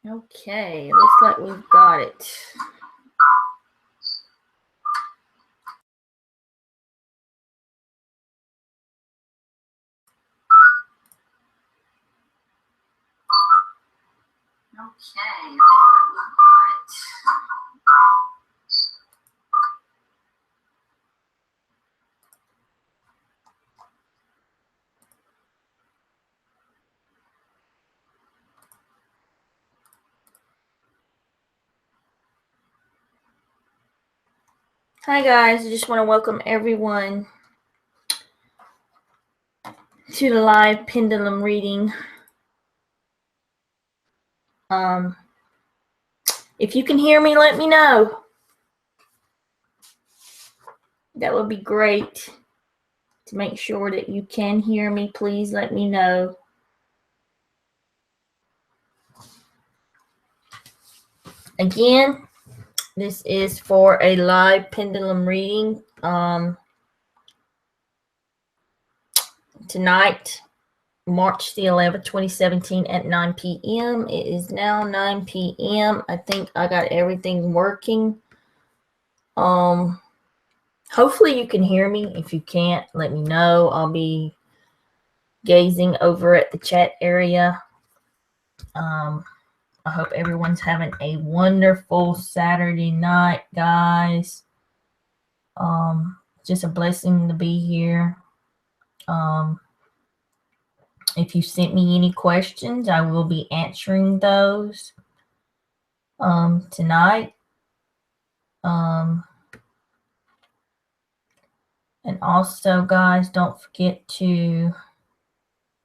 Okay, looks like we've got it. Okay, looks like we've got it. Hi guys, I just want to welcome everyone to the live pendulum reading. If you can hear me, let me know. That would be great. To make sure that you can hear me, please let me know. Again, this is for a live pendulum reading. Tonight, March the 11th, 2017 at 9 p.m. It is now 9 p.m. I think I got everything working. Hopefully you can hear me. If you can't, let me know. I'll be gazing over at the chat area. I hope everyone's having a wonderful Saturday night, guys. Just a blessing to be here. If you sent me any questions, I will be answering those tonight. And also, guys, don't forget to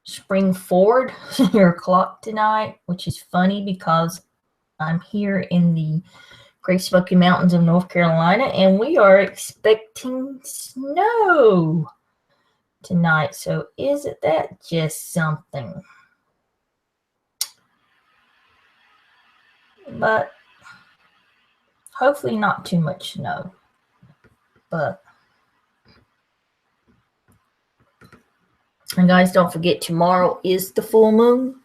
spring forward your clock tonight, which is funny because I'm here in the Great Smoky Mountains of North Carolina, and we are expecting snow tonight. So isn't that just something? But hopefully not too much snow. But and guys, don't forget tomorrow is the full moon.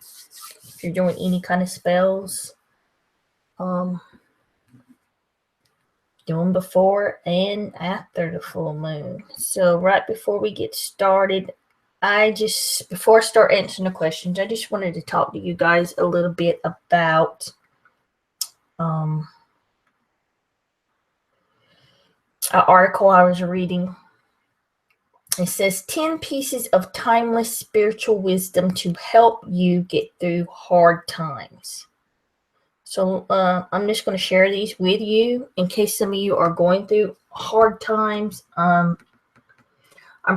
If you're doing any kind of spells, do them before and after the full moon. So right before we get started, before I start answering the questions, I just wanted to talk to you guys a little bit about an article I was reading. It says 10 pieces of timeless spiritual wisdom to help you get through hard times. So I'm just going to share these with you in case some of you are going through hard times. I'm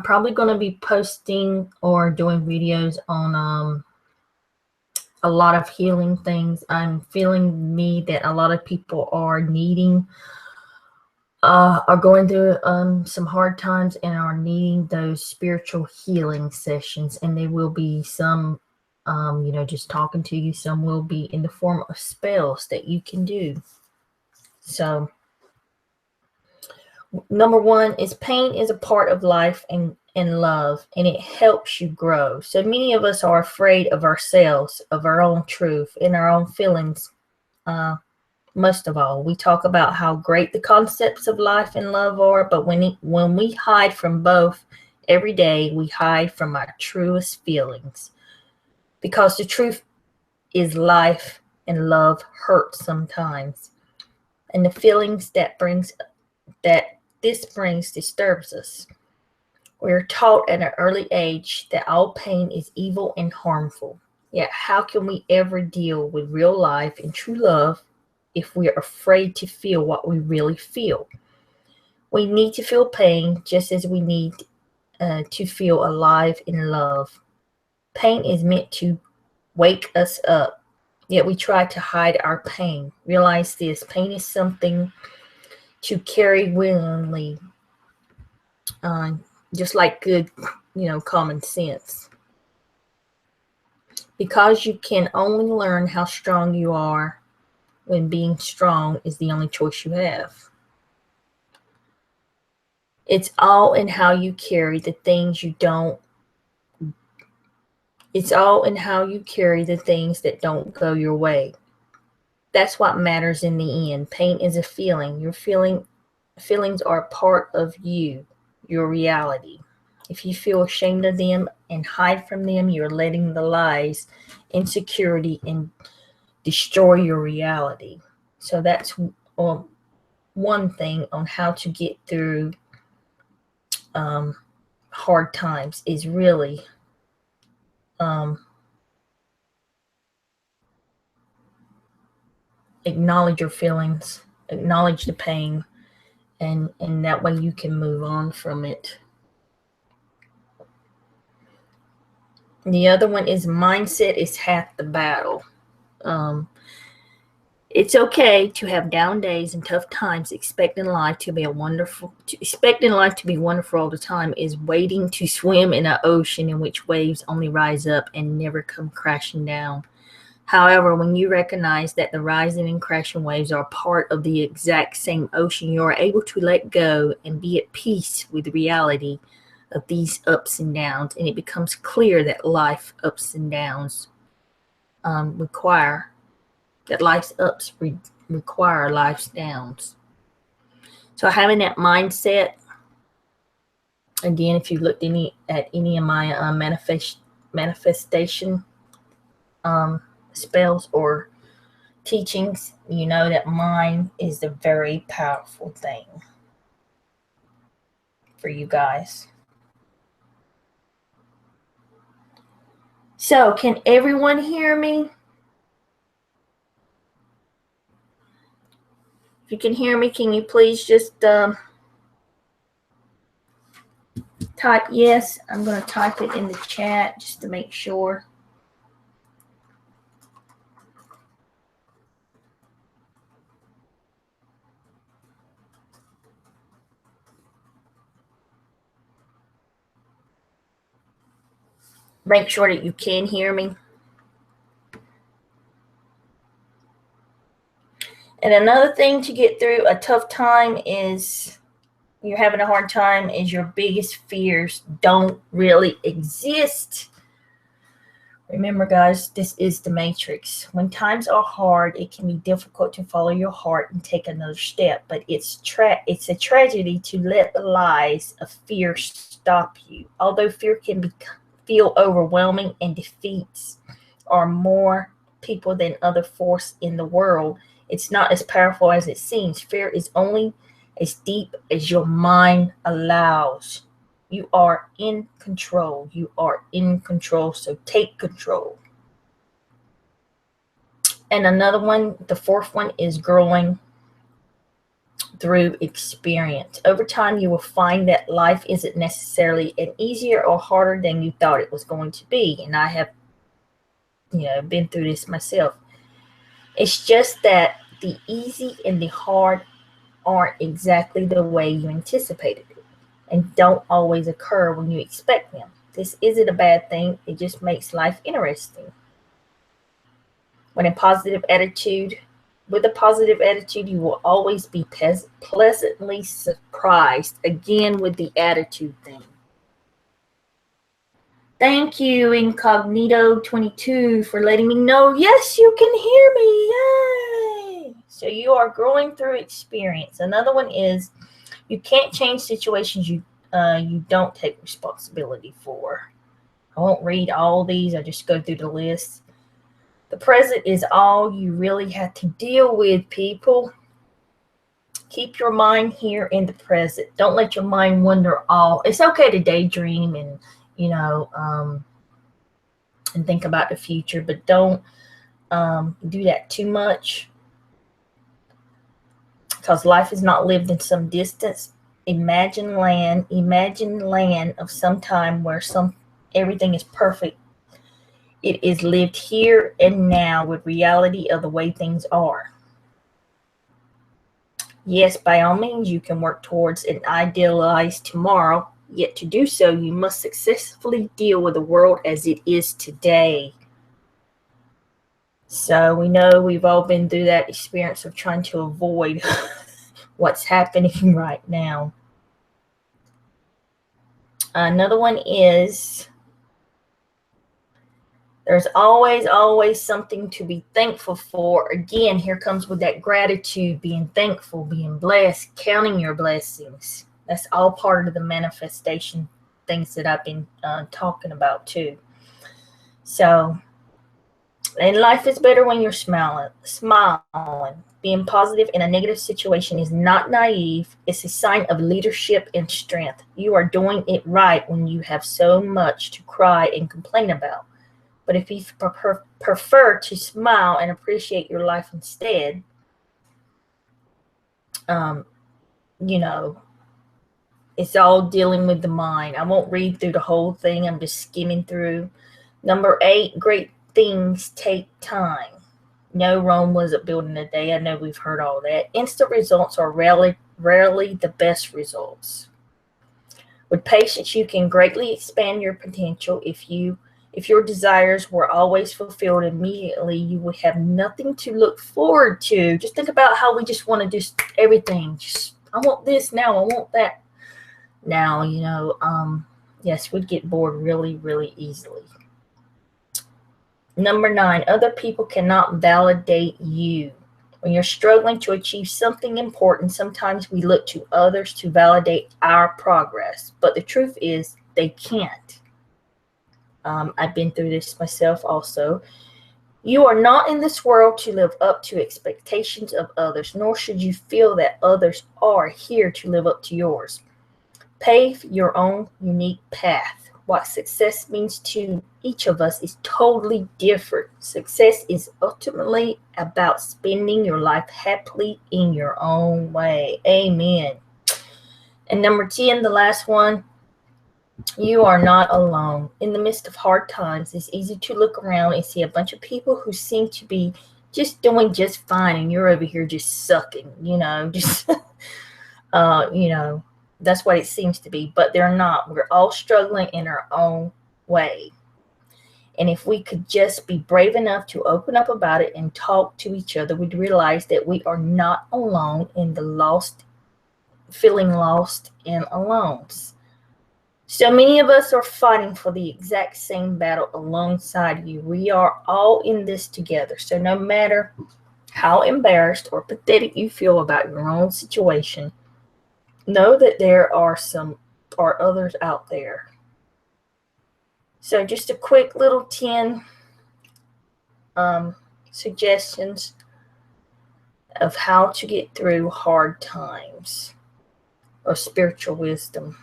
probably going to be posting or doing videos on a lot of healing things. I'm feeling that a lot of people are going through some hard times and are needing those spiritual healing sessions. And there will be some, just talking to you. Some will be in the form of spells that you can do. So, number one is pain is a part of life and love, and it helps you grow. So many of us are afraid of ourselves, of our own truth, and our own feelings. Most of all, we talk about how great the concepts of life and love are, but when we hide from both every day, we hide from our truest feelings. Because the truth is life and love hurts sometimes. And the feelings that this brings disturbs us. We are taught at an early age that all pain is evil and harmful. Yet how can we ever deal with real life and true love if we are afraid to feel what we really feel? We need to feel pain just as we need to feel alive in love. Pain is meant to wake us up, yet we try to hide our pain. Realize this: pain is something to carry willingly, just like good, common sense. Because you can only learn how strong you are when being strong is the only choice you have. It's all in how you carry the things that don't go your way. That's what matters in the end. Pain is a feeling. Feelings are a part of you, your reality. If you feel ashamed of them and hide from them, you're letting the lies, insecurity, and destroy your reality. So that's one thing on how to get through hard times is really acknowledge your feelings, acknowledge the pain, and that way you can move on from it. The other one is mindset is half the battle. It's okay to have down days and tough times. Expecting life to be wonderful all the time is waiting to swim in an ocean in which waves only rise up and never come crashing down. However, when you recognize that the rising and crashing waves are part of the exact same ocean, you are able to let go and be at peace with the reality of these ups and downs, and it becomes clear that life's ups require life's downs. So having that mindset, again, if you looked at any of my manifestation spells or teachings, you know that mind is a very powerful thing for you guys. So can everyone hear me? If you can hear me, can you please just type yes? I'm going to type it in the chat just to make sure. Make sure that you can hear me. And another thing to get through a tough time is you're having a hard time is your biggest fears don't really exist. Remember, guys, this is the Matrix. When times are hard, it can be difficult to follow your heart and take another step. But it's a tragedy to let the lies of fear stop you. Although fear can feel overwhelming and defeats are more people than other force in the world, it's not as powerful as it seems. Fear is only as deep as your mind allows. You are in control. You are in control. So take control. And another one, the fourth one, is growing through experience. Over time, you will find that life isn't necessarily an easier or harder than you thought it was going to be. And I have, been through this myself. It's just that the easy and the hard aren't exactly the way you anticipated it and don't always occur when you expect them. This isn't a bad thing. It just makes life interesting. With a positive attitude, you will always be pleasantly surprised. Again, with the attitude thing. Thank you, Incognito22, for letting me know. Yes, you can hear me. Yay! So you are growing through experience. Another one is you can't change situations you don't take responsibility for. I won't read all these. I just go through the list. The present is all you really have to deal with, people. Keep your mind here in the present. Don't let your mind wander all. It's okay to daydream and, and think about the future, but don't do that too much, because life is not lived in some distance. Imagine land of some time where everything is perfect. It is lived here and now with reality of the way things are. Yes, by all means, you can work towards an idealized tomorrow, yet to do so, you must successfully deal with the world as it is today. So we know we've all been through that experience of trying to avoid what's happening right now. Another one is There's always something to be thankful for. Again, here comes with that gratitude, being thankful, being blessed, counting your blessings. That's all part of the manifestation things that I've been talking about too. So, and life is better when you're smiling. Being positive in a negative situation is not naive. It's a sign of leadership and strength. You are doing it right when you have so much to cry and complain about. But if you prefer to smile and appreciate your life instead, you know, it's all dealing with the mind. I won't read through the whole thing. I'm just skimming through. Number 8, great things take time. No, Rome wasn't built in a day. I know we've heard all that. Instant results are rarely the best results. With patience, you can greatly expand your potential. If your desires were always fulfilled immediately, you would have nothing to look forward to. Just think about how we just want to do everything. Just, I want this now. I want that now, yes, we'd get bored really, really easily. Number 9, other people cannot validate you. When you're struggling to achieve something important, sometimes we look to others to validate our progress. But the truth is, they can't. I've been through this myself also. You are not in this world to live up to expectations of others, nor should you feel that others are here to live up to yours. Pave your own unique path. What success means to each of us is totally different. Success is ultimately about spending your life happily in your own way. Amen. And number 10, the last one, you are not alone. In the midst of hard times, it's easy to look around and see a bunch of people who seem to be just doing just fine, and you're over here just sucking, just, that's what it seems to be, but they're not. We're all struggling in our own way. And if we could just be brave enough to open up about it and talk to each other, we'd realize that we are not alone in the feeling lost and alone. So many of us are fighting for the exact same battle alongside you. We are all in this together. So no matter how embarrassed or pathetic you feel about your own situation, know that there are others out there. So just a quick little 10 suggestions of how to get through hard times, or spiritual wisdom.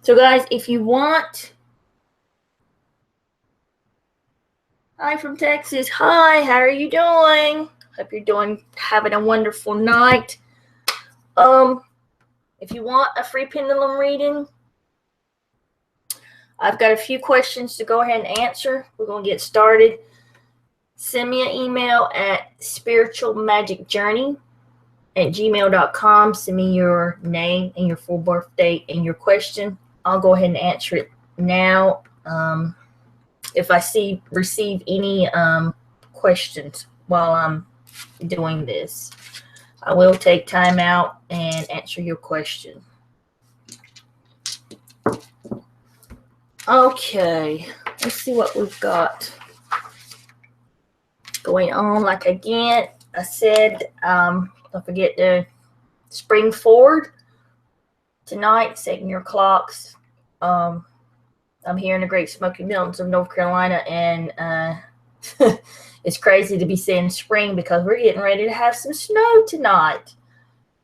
So guys, if you want, hi from Texas. Hi, how are you doing? Hope you're having a wonderful night. If you want a free pendulum reading, I've got a few questions to go ahead and answer. We're going to get started. Send me an email at spiritualmagicjourney@gmail.com. Send me your name and your full birth date and your question. I'll go ahead and answer it now. If I receive any questions while I'm doing this, I will take time out and answer your question. Okay, let's see what we've got going on. Like again, I said, don't forget to spring forward tonight, setting your clocks. I'm here in the Great Smoky Mountains of North Carolina, and it's crazy to be saying spring because we're getting ready to have some snow tonight.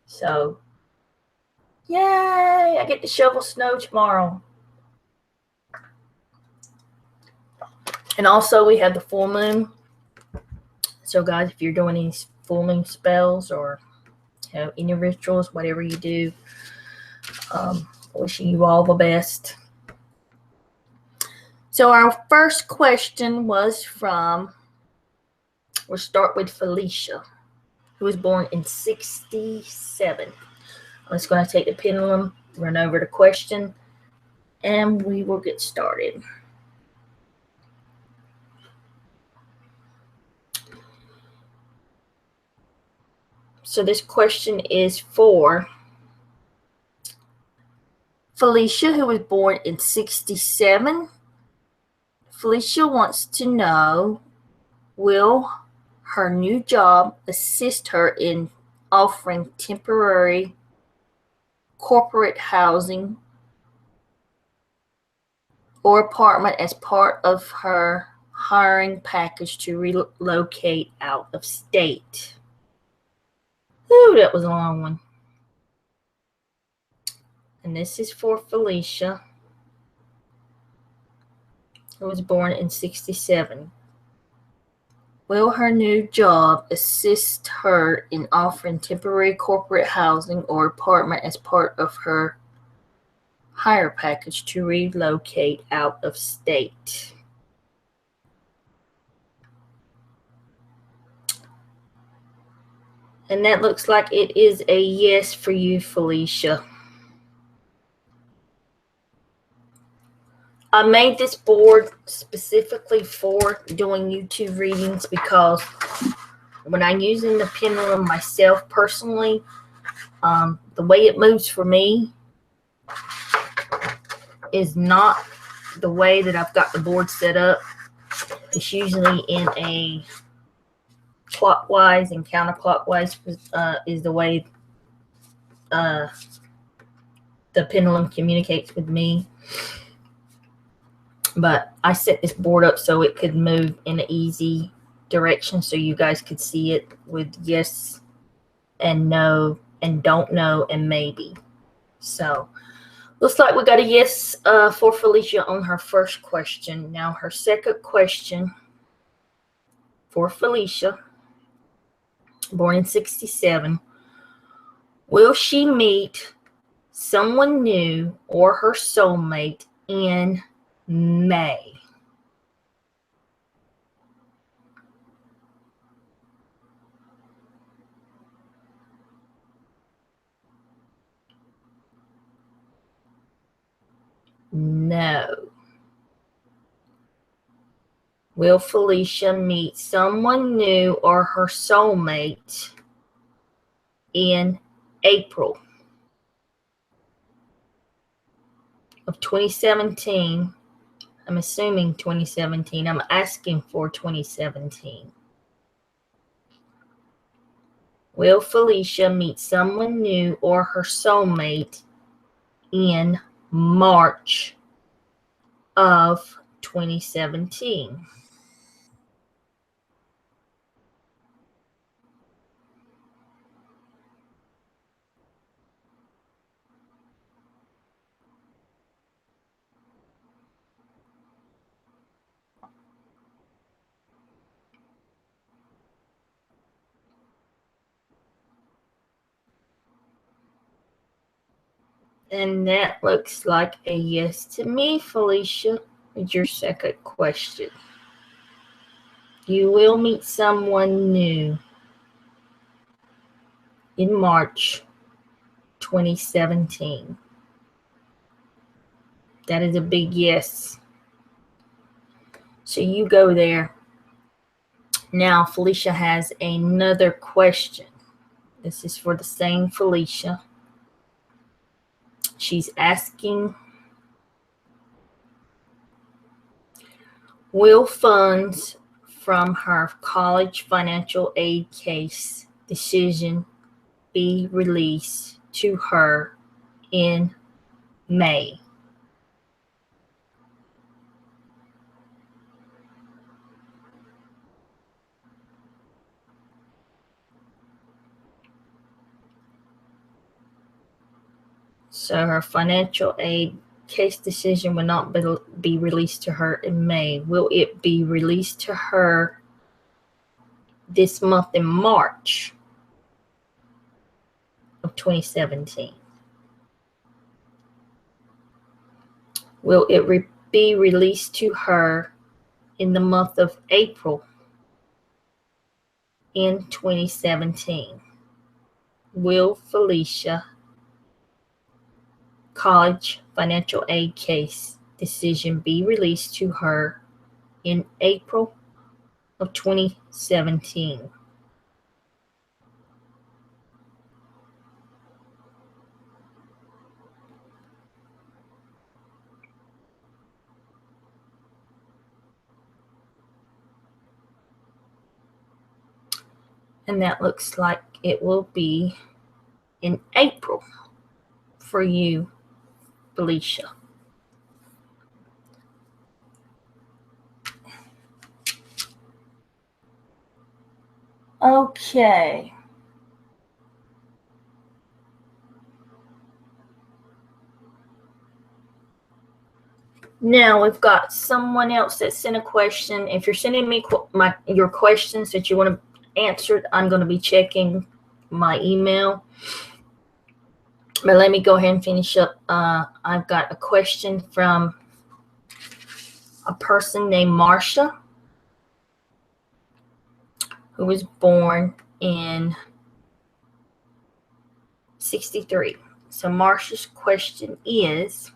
So, yay! I get to shovel snow tomorrow. And also, we have the full moon. So, guys, if you're doing any full moon spells or any rituals, whatever you do, wishing you all the best. So, our first question was we'll start with Felicia, who was born in 1967. I'm just going to take the pendulum, run over the question, and we will get started. So this question is for Felicia, who was born in 67, Felicia wants to know, will her new job assist her in offering temporary corporate housing or apartment as part of her hiring package to relocate out of state? Ooh, that was a long one. And this is for Felicia, who was born in 67. Will her new job assist her in offering temporary corporate housing or apartment as part of her hire package to relocate out of state? And that looks like it is a yes for you, Felicia. I made this board specifically for doing YouTube readings because when I'm using the pendulum myself personally, the way it moves for me is not the way that I've got the board set up. It's usually in a clockwise and counterclockwise is the way the pendulum communicates with me. But I set this board up so it could move in an easy direction so you guys could see it with yes and no and don't know and maybe. So looks like we got a yes for Felicia on her first question. Now her second question for Felicia, born in 67. Will she meet someone new or her soulmate in May? No. Will Felicia meet someone new or her soulmate in April of 2017? I'm assuming 2017. I'm asking for 2017. Will Felicia meet someone new or her soulmate in March of 2017? And that looks like a yes to me, Felicia, with your second question. You will meet someone new in March 2017. That is a big yes. So you go there. Now Felicia has another question. This is for the same Felicia. She's asking, will funds from her college financial aid case decision be released to her in May? So her financial aid case decision will not be released to her in May. Will it be released to her this month in March of 2017? Will it be released to her in the month of April in 2017? Will Felicia college financial aid case decision be released to her in April of 2017? And that looks like it will be in April for you, Felicia. Okay. Now we've got someone else that sent a question. If you're sending me your questions that you want to answer, I'm going to be checking my email. But let me go ahead and finish up. I've got a question from a person named Marsha, who was born in 63. So Marsha's question is,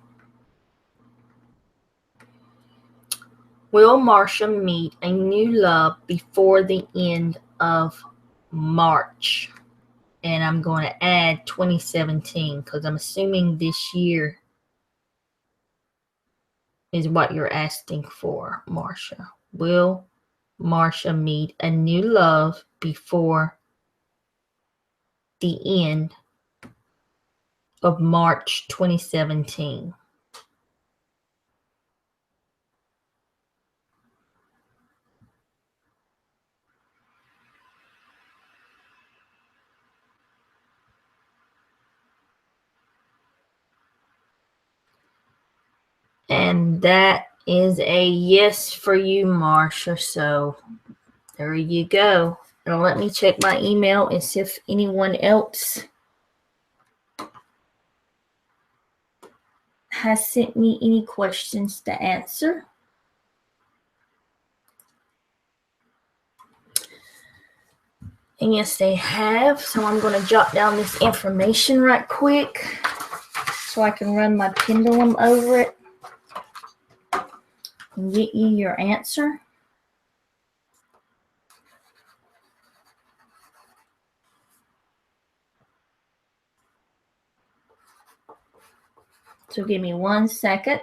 will Marsha meet a new love before the end of March? And I'm going to add 2017 because I'm assuming this year is what you're asking for, Marsha. Will Marsha meet a new love before the end of March 2017? And that is a yes for you, Marsha. So there you go. Now let me check my email and see if anyone else has sent me any questions to answer. And yes, they have. So I'm going to jot down this information right quick so I can run my pendulum over it and get you your answer. So give me 1 second.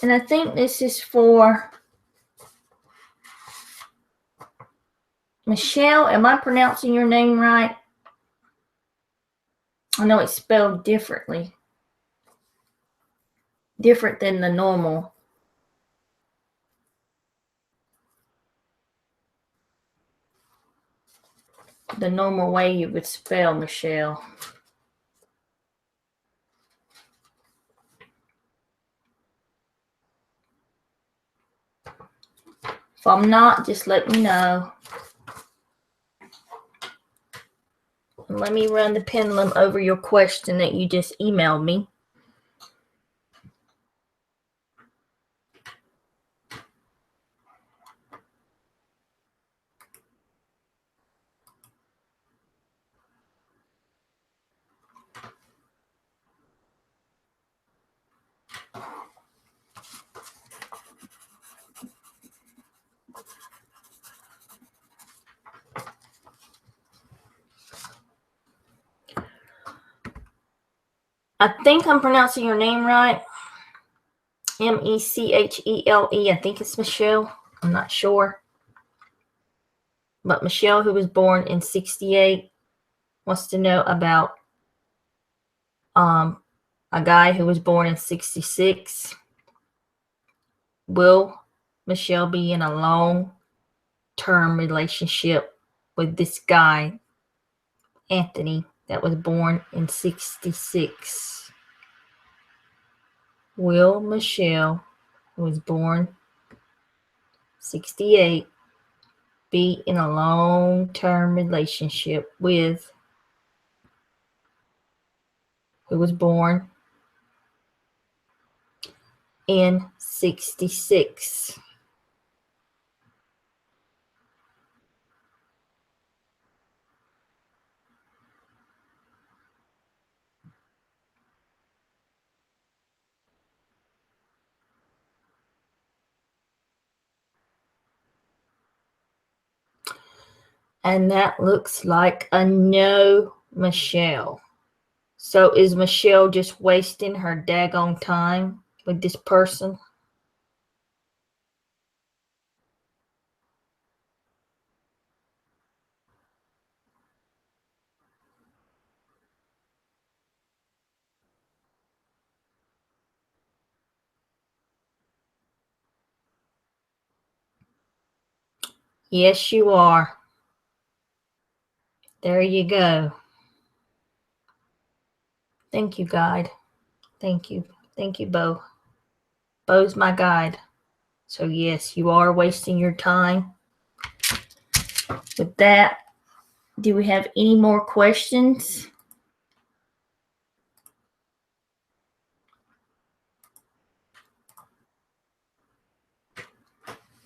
And I think this is for Michelle. Am I pronouncing your name right? I know it's spelled differently. Different than the normal. The normal way you would spell Michelle. If I'm not, just let me know. Let me run the pendulum over your question that you just emailed me. I think I'm pronouncing your name right. Mechele. I think it's Michelle. I'm not sure. But Michelle, who was born in 68, wants to know about a guy who was born in 66. Will Michelle be in a long-term relationship with this guy, Anthony, that was born in 66? Will Michelle, who was born 68, be in a long-term relationship with who was born in 66? And that looks like a no, Michelle. So is Michelle just wasting her daggone time with this person? Yes, you are. There you go. Thank you, guide. Thank you. Thank you, Bo. Bo's my guide. So yes, you are wasting your time. With that, do we have any more questions?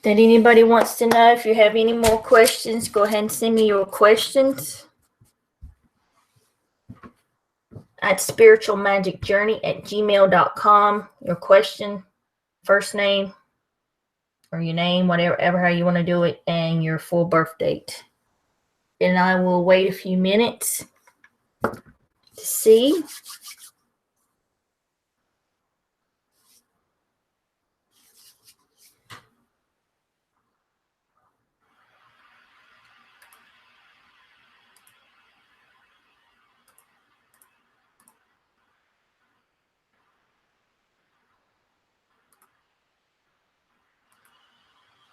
That anybody wants to know? If you have any more questions, go ahead and send me your questions at spiritualmagicjourney@gmail.com. Your question, first name, or your name, whatever, how you want to do it, and your full birth date. And I will wait a few minutes to see.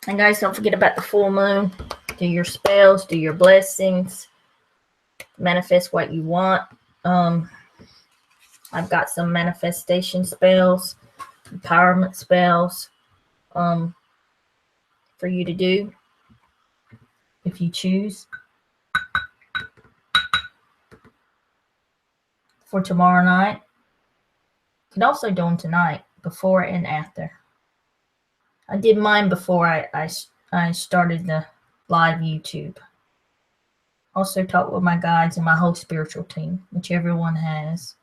And guys, don't forget about the full moon. Do your spells, do your blessings, manifest what you want. I've got some manifestation spells, empowerment spells for you to do if you choose for tomorrow night. You can also do them tonight, before and after. I did mine before I started the live YouTube. Also talk with my guides and my whole spiritual team, which everyone has.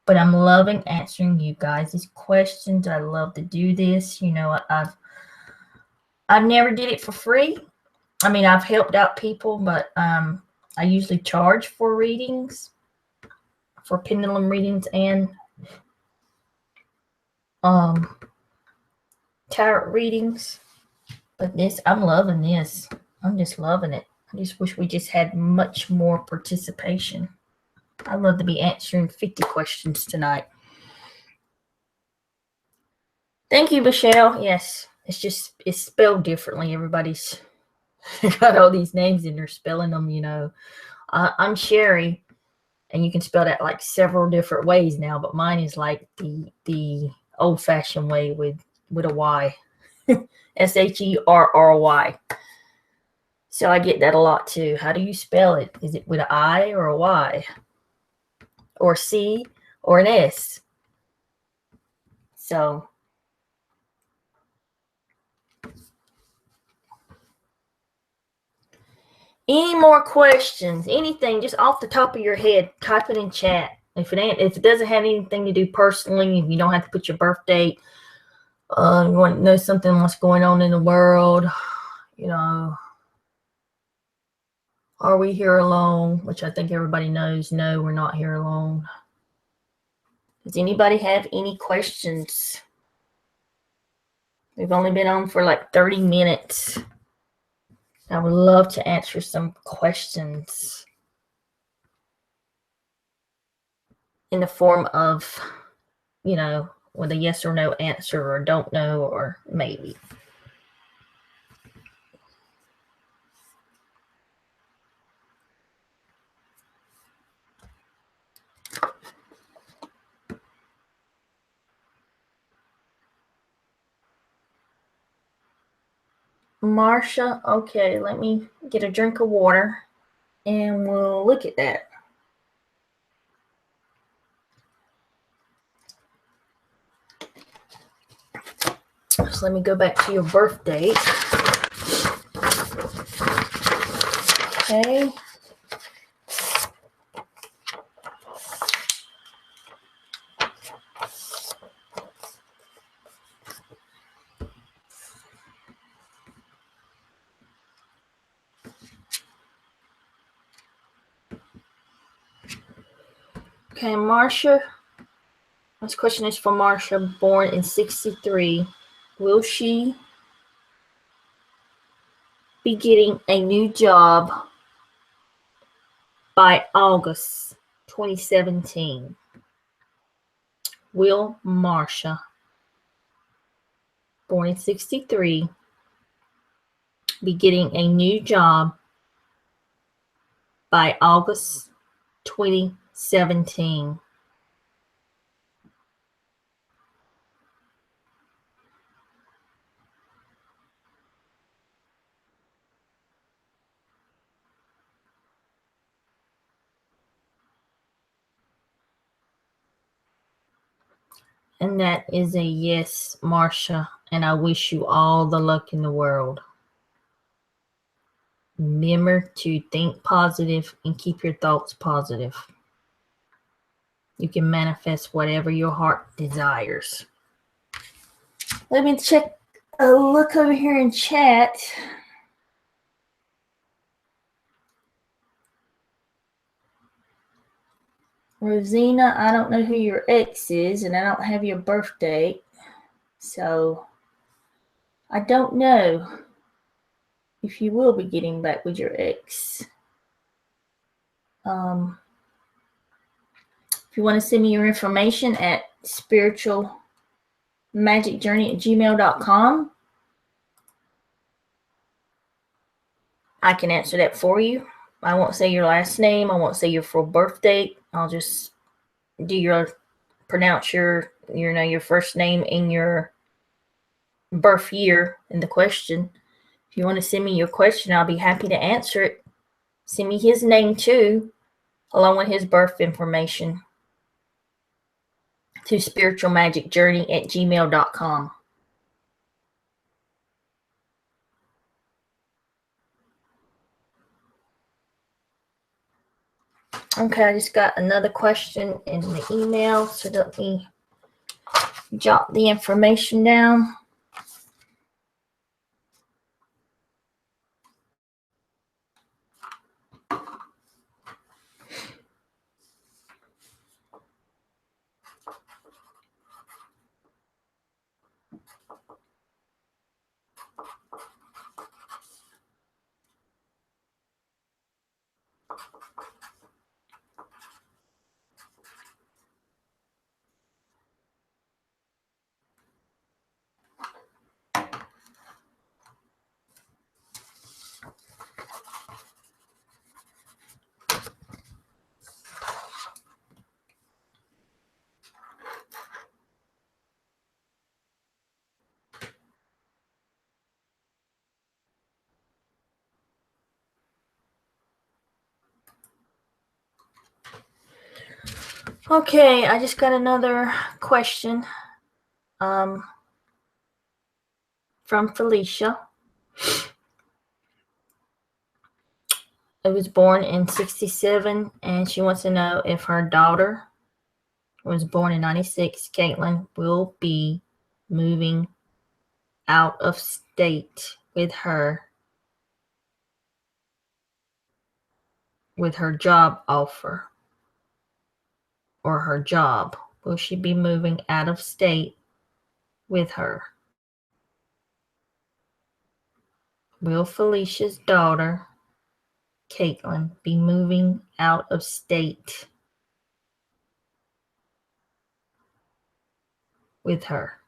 But I'm loving answering you guys' questions. I love to do this. You know, I've never did it for free. I mean, I've helped out people, but I usually charge for readings, for pendulum readings and tarot readings. But this, I'm loving this. I'm just loving it. I just wish we just had much more participation. I'd love to be answering 50 questions tonight. Thank you, Michelle. Yes, it's spelled differently. Everybody's got all these names and they're spelling them, you know. I'm Sherry, and you can spell that like several different ways now, but mine is like the old-fashioned way with a Y. Sherry. So I get that a lot too. How do you spell it? Is it with an I or a Y? Or C or an S? So any more questions? Anything just off the top of your head, type it in chat. If it doesn't have anything to do personally, if you don't have to put your birth date, you want to know something what's going on in the world, you know, are we here alone? Which I think everybody knows. No, we're not here alone. Does anybody have any questions? We've only been on for like 30 minutes. I would love to answer some questions in the form of, you know, with a yes or no answer, or don't know, or maybe. Marsha, okay, let me get a drink of water and we'll look at that. So let me go back to your birth date. Okay. Okay, Marsha. This question is for Marsha, born in 63. Will she be getting a new job by August 2017? Will Marsha, born in 63, be getting a new job by August 2017? And that is a yes, Marsha, and I wish you all the luck in the world. Remember to think positive and keep your thoughts positive. You can manifest whatever your heart desires. Let me look over here in chat. Rosina, I don't know who your ex is, and I don't have your birth date, so I don't know if you will be getting back with your ex. If you want to send me your information at spiritualmagicjourney@gmail.com, I can answer that for you. I won't say your last name. I won't say your full birth date. I'll just pronounce your first name and your birth year in the question. If you want to send me your question, I'll be happy to answer it. Send me his name too, along with his birth information, to spiritualmagicjourney@gmail.com. Okay, I just got another question in the email, so let me jot the information down. Okay, I just got another question from Felicia. It was born in 67, and she wants to know if her daughter, who was born in 96, Caitlin, will be moving out of state with her job offer, or her job. Will she be moving out of state with her? Will Felicia's daughter, Caitlin, be moving out of state with her?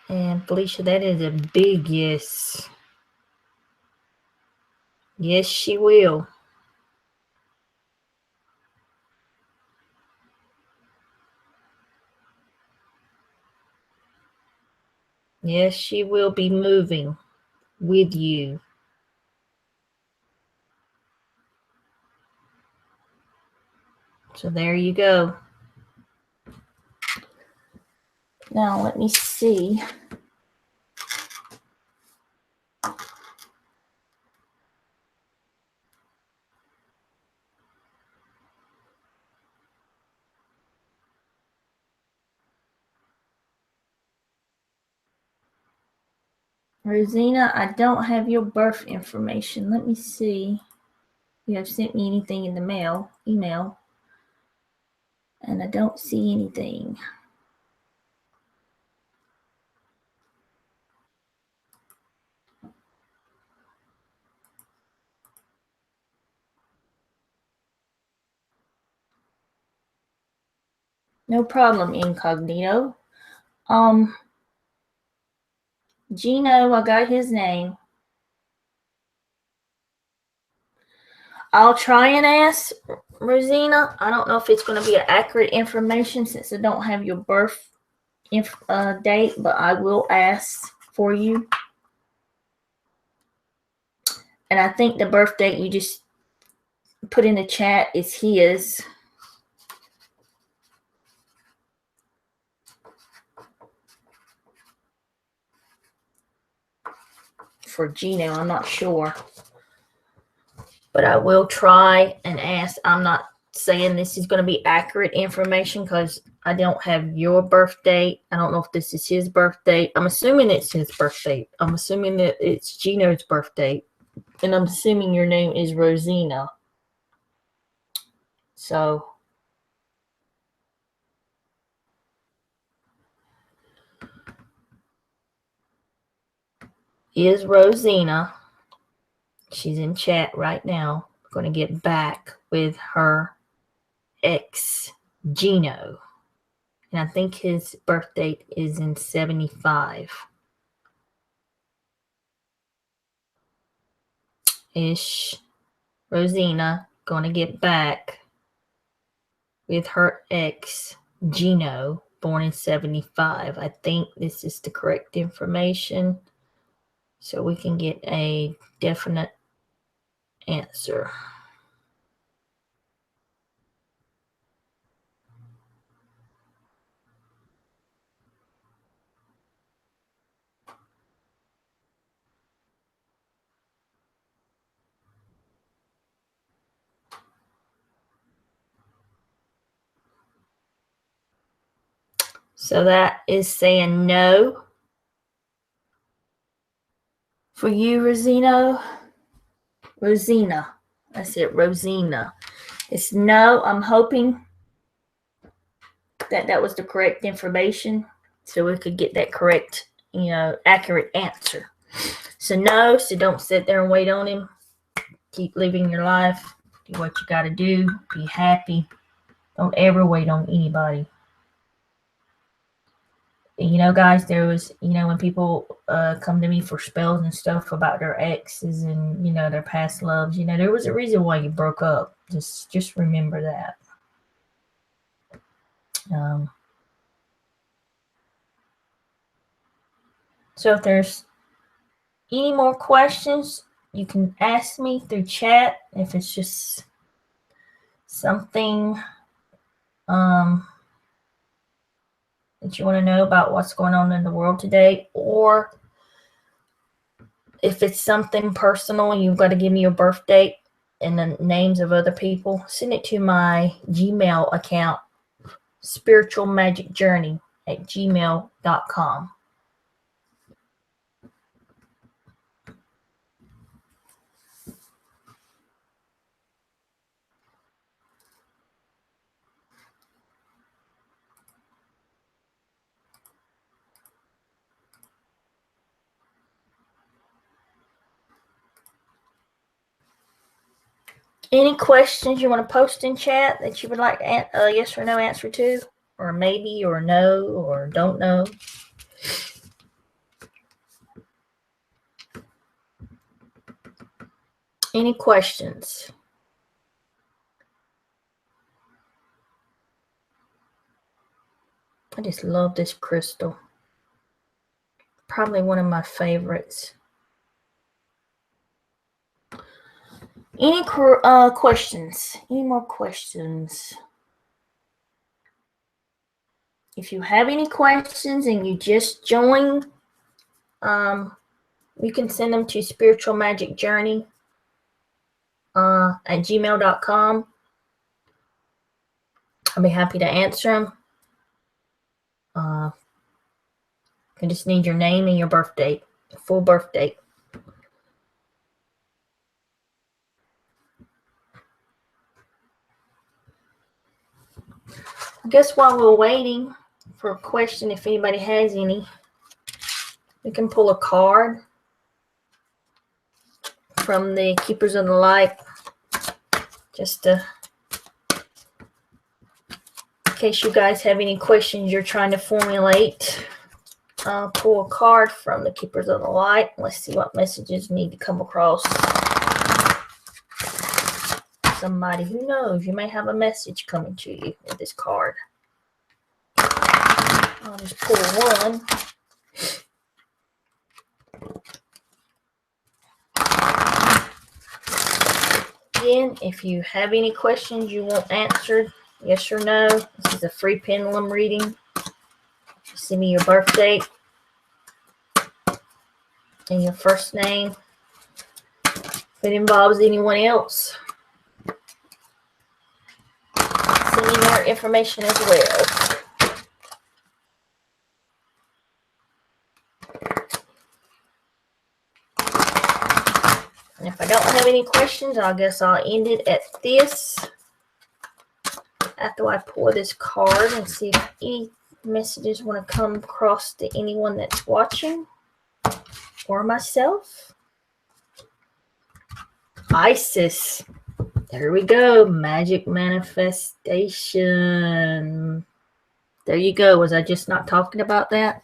And Felicia, that is a big yes. Yes, she will. Yes, she will be moving with you. So there you go. Now let me see. Rosina, I don't have your birth information. Let me see. You have sent me anything in the email, and I don't see anything. No problem, incognito. Gino, I got his name. I'll try and ask Rosina. I don't know if it's going to be accurate information since I don't have your birth date, but I will ask for you. And I think the birth date you just put in the chat is his. For Gino, I'm not sure. But I will try and ask. I'm not saying this is going to be accurate information because I don't have your birth date. I don't know if this is his birth date. I'm assuming it's his birth date. I'm assuming that it's Gino's birth date. And I'm assuming your name is Rosina. So is Rosina. She's in chat right now. Going to get back with her ex, Gino. And I think his birth date is in 75. Ish. Rosina going to get back with her ex, Gino, born in 75. I think this is the correct information so we can get a definite answer. So that is saying no for you, Rosina. That's it, Rosina. It's no. I'm hoping that was the correct information so we could get that correct, accurate answer. So no, so don't sit there and wait on him. Keep living your life. Do what you got to do. Be happy. Don't ever wait on anybody. Guys, there was, when people come to me for spells and stuff about their exes and, their past loves, there was a reason why you broke up. Just remember that. So if there's any more questions, you can ask me through chat. If it's just something that you want to know about what's going on in the world today, or if it's something personal and you've got to give me your birth date and the names of other people, send it to my Gmail account, spiritualmagicjourney@gmail.com. Any questions you want to post in chat that you would like a yes or no answer to, or maybe, or no, or don't know? Any questions? I just love this crystal. Probably one of my favorites. Any questions? Any more questions? If you have any questions and you just joined, you can send them to spiritualmagicjourney at gmail.com. I'll be happy to answer them. I just need your name and your birth date, full birth date. guess while we're waiting for a question, if anybody has any, we can pull a card from the Keepers of the Light, just to, in case you guys have any questions you're trying to formulate. I'll pull a card from the Keepers of the Light. Let's see what messages need to come across. Somebody who knows, you may have a message coming to you with this card. I'll just pull one. Again, if you have any questions you want answered, yes or no, this is a free pendulum reading. Just send me your birth date and your first name. If it involves anyone else, send me their information as well. And if I don't have any questions, I guess I'll end it at this. After I pull this card and see if any messages want to come across to anyone that's watching or myself. Isis. There we go. Magic manifestation. There you go. Was I just not talking about that?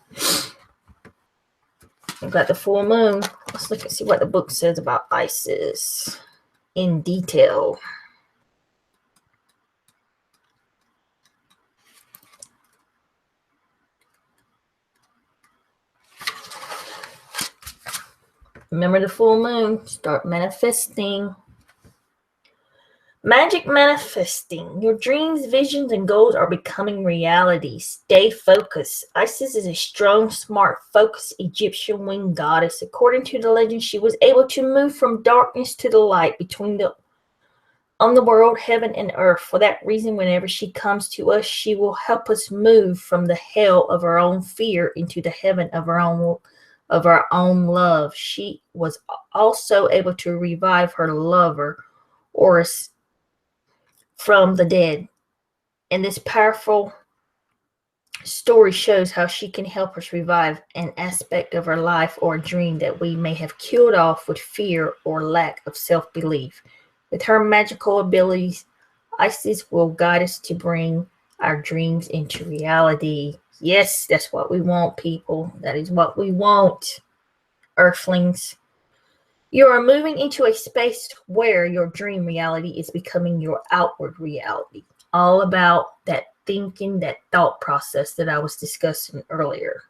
We've got the full moon. Let's look and see what the book says about Isis in detail. Remember the full moon. Start manifesting. Magic manifesting. Your dreams, visions, and goals are becoming reality. Stay focused. Isis is a strong, smart, focused Egyptian winged goddess. According to the legend, she was able to move from darkness to the light between the world, heaven, and earth. For that reason, whenever she comes to us, she will help us move from the hell of our own fear into the heaven of our own love. She was also able to revive her lover, Horus, from the dead. And this powerful story shows how she can help us revive an aspect of our life or a dream that we may have killed off with fear or lack of self-belief. With her magical abilities, Isis will guide us to bring our dreams into reality. Yes, that's what we want, people. That is what we want, Earthlings. You are moving into a space where your dream reality is becoming your outward reality. All about that thinking, that thought process that I was discussing earlier.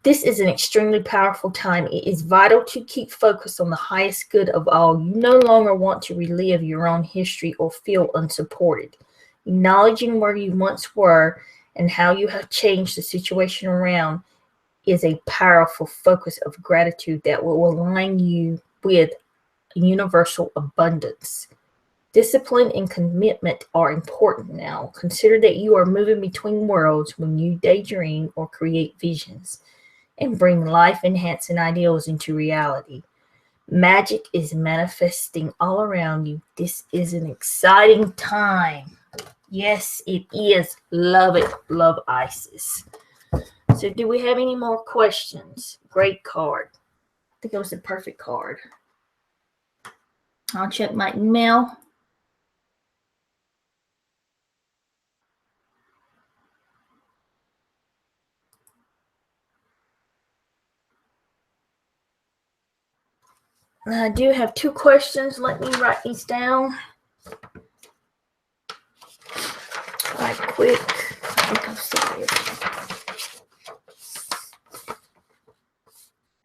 This is an extremely powerful time. It is vital to keep focused on the highest good of all. You no longer want to relive your own history or feel unsupported. Acknowledging where you once were and how you have changed the situation around is a powerful focus of gratitude that will align you with universal abundance. Discipline and commitment are important now. Consider that you are moving between worlds when you daydream or create visions and bring life-enhancing ideals into reality. Magic is manifesting all around you. This is an exciting time. Yes, it is. Love it. Love Isis. So do we have any more questions? Great card. I think it was the perfect card. I'll check my email. I do have 2 questions. Let me write these down right quick. I think I'll see it.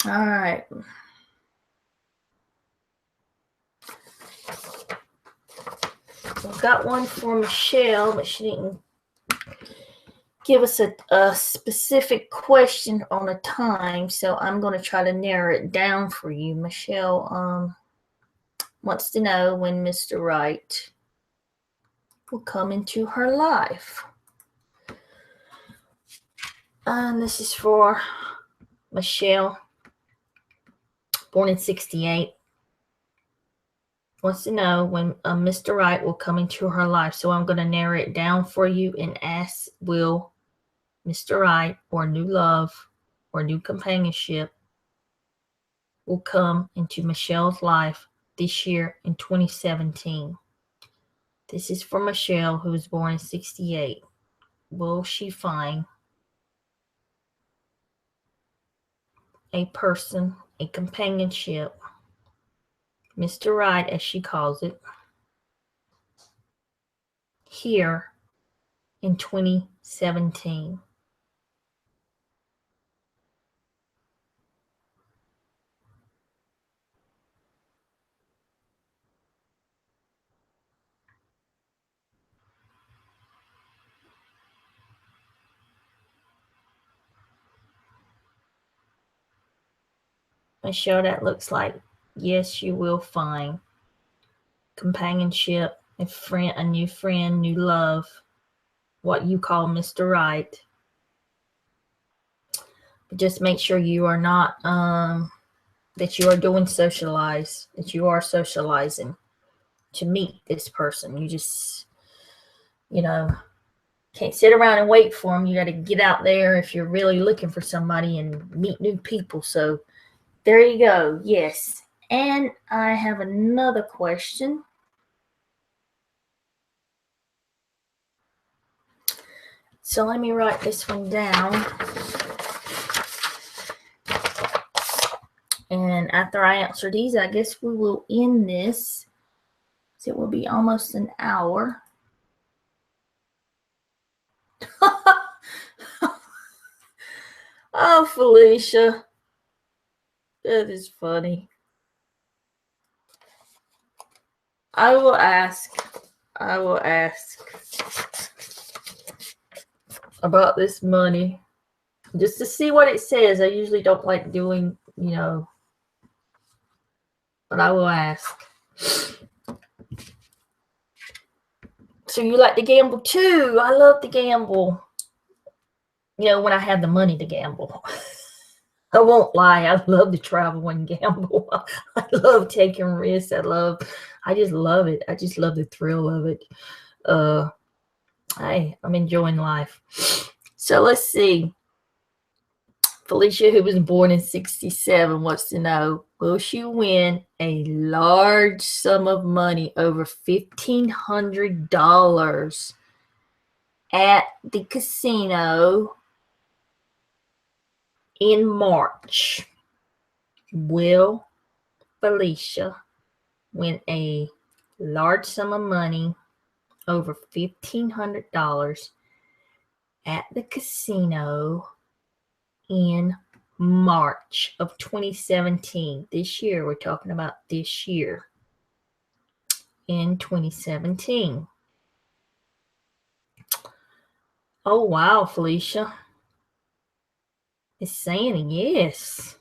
All right. I've got one for Michelle, but she didn't give us a specific question on a time, so I'm going to try to narrow it down for you. Michelle wants to know when Mr. Wright will come into her life. And this is for Michelle, born in 68. wants to know when Mr. Right will come into her life. So I'm going to narrow it down for you and ask, will Mr. Right or new love or new companionship will come into Michelle's life this year in 2017? This is for Michelle, who was born in 68. Will she find a person, a companionship, Mr. Right as she calls it, here in 2017? Michelle, that looks like yes, you will find companionship, a friend, a new friend, new love, what you call Mr. Right. But just make sure you are not that you are doing socialize, that you are socializing to meet this person. You just, can't sit around and wait for them. You got to get out there if you're really looking for somebody and meet new people. So there you go. Yes. And I have another question. So let me write this one down. And after I answer these, I guess we will end this. So it will be almost an hour. Oh, Felicia. That is funny. I will ask about this money just to see what it says. I usually don't like doing, but I will ask. So you like to gamble too? I love to gamble. When I have the money to gamble. I won't lie. I love to travel and gamble. I love taking risks. I just love it. I just love the thrill of it. I'm enjoying life. So let's see. Felicia, who was born in 67, wants to know, will she win a large sum of money over $1,500 at the casino in March? Will Felicia win a large sum of money over $1,500 at the casino in March of 2017? This year, we're talking about this year in 2017. Oh, wow, Felicia. It's saying yes.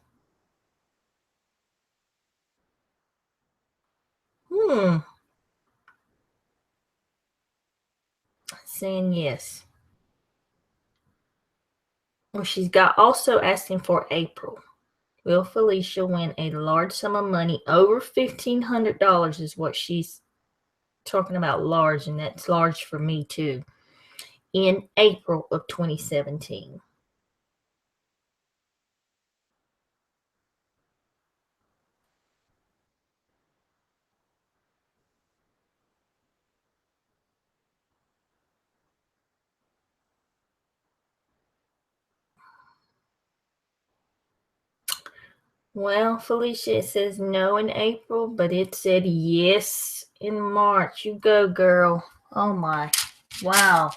Saying yes. Well, she's got also asking for April. Will Felicia win a large sum of money over $1,500 is what she's talking about, large, and that's large for me too, in April of 2017. Well, Felicia, it says no in April, but it said yes in March. You go, girl. Oh my. Wow.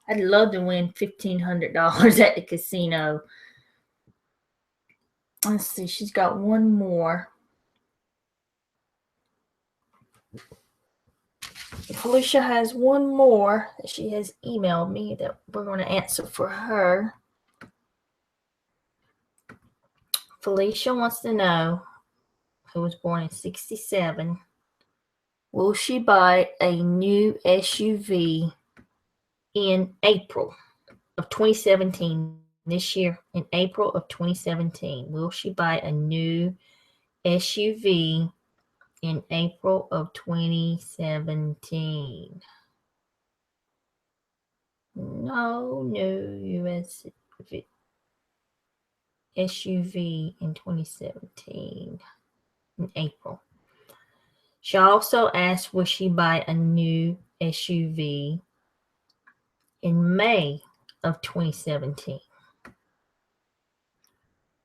I'd love to win $1,500 at the casino. Let's see. She's got one more. Felicia has one more that she has emailed me that we're going to answer for her. Felicia wants to know, who was born in 67, will she buy a new SUV in April of 2017? This year, in April of 2017, will she buy a new SUV in April of 2017. No US SUV in 2017 in April. She also asked, will she buy a new SUV in May of 2017?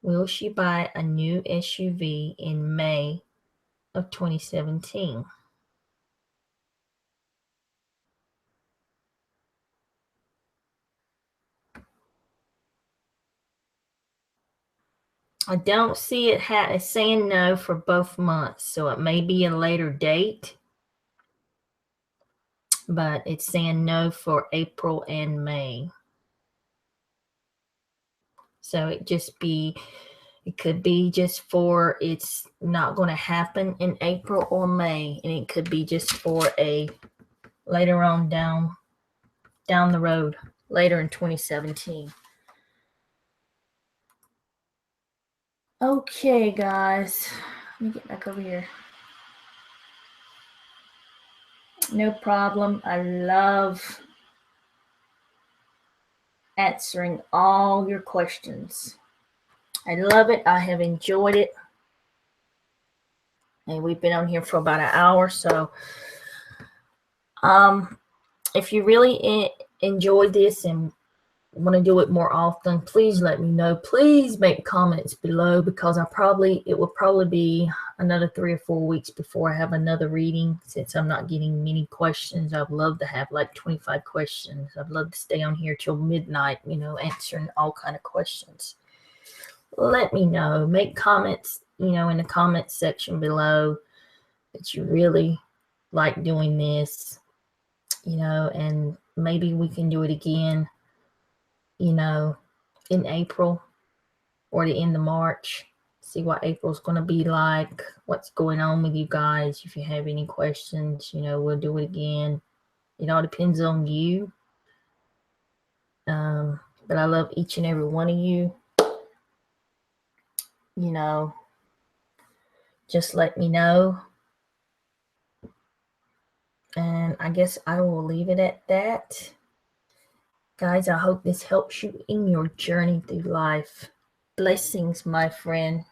Will she buy a new SUV in May of 2017? I don't see it saying no for both months, so it may be a later date, but it's saying no for April and May. So it could be just for, it's not going to happen in April or May, and it could be just for a later on down the road, later in 2017. Okay, guys, let me get back over here. No problem. I love answering all your questions. I love it. I have enjoyed it. And we've been on here for about an hour. So if you really enjoyed this and want to do it more often, please let me know. Please make comments below, because it will probably be another 3 or 4 weeks before I have another reading, since I'm not getting many questions. I'd love to have like 25 questions. I'd love to stay on here till midnight, answering all kind of questions. Let me know. Make comments, in the comments section below that you really like doing this, and maybe we can do it again, in April or the end of March. See what April's going to be like, what's going on with you guys. If you have any questions, we'll do it again. It all depends on you. But I love each and every one of you. Just let me know. And I guess I will leave it at that. Guys, I hope this helps you in your journey through life. Blessings, my friend.